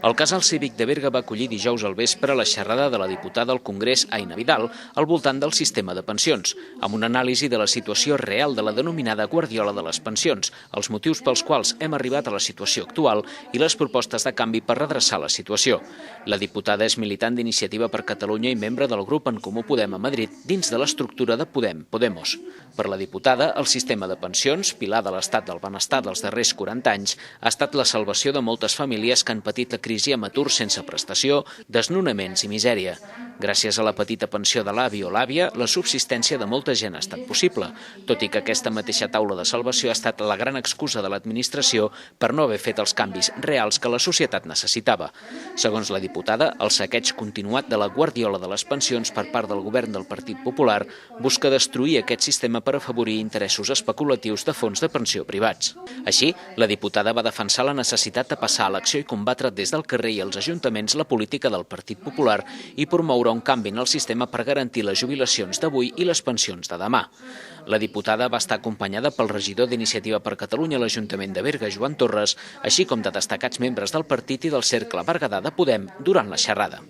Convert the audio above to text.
El Casal Cívic de Berga va acollir dijous al vespre la xerrada de la diputada al Congrés Aina Vidal al voltant del sistema de pensions, amb una anàlisi de la situació real de la denominada guardiola de les pensions, els motius pels quals hem arribat a la situació actual i les propostes de canvi per redreçar la situació. La diputada és militant d'Iniciativa per Catalunya i membre del grup En Comú Podem a Madrid dins de l'estructura de Podemos. Per la diputada, el sistema de pensions, pilar de l'estat del benestar dels darrers 40 anys, ha estat la salvació de moltes famílies que han patit la crisi amb atur sense prestació, desnonaments i misèria. Gràcies a la petita pensió de l'avi o l'àvia, la subsistència de molta gent ha estat possible, tot i que aquesta mateixa taula de salvació ha estat la gran excusa de l'administració per no haver fet els canvis reals que la societat necessitava. Segons la diputada, el saqueig continuat de la guardiola de les pensions per part del govern del Partit Popular busca destruir aquest sistema per afavorir interessos especulatius de fons de pensió privats. Així, la diputada va defensar la necessitat de passar a l'acció i combatre des del carrer i els ajuntaments la política del Partit Popular i promoure un canvi en el sistema per garantir les jubilacions d'avui i les pensions de demà. La diputada va estar acompanyada pel regidor d'Iniciativa per Catalunya a l'Ajuntament de Berga, Joan Torres, així com de destacats membres del partit i del cercle berguedà de Podem durant la xerrada.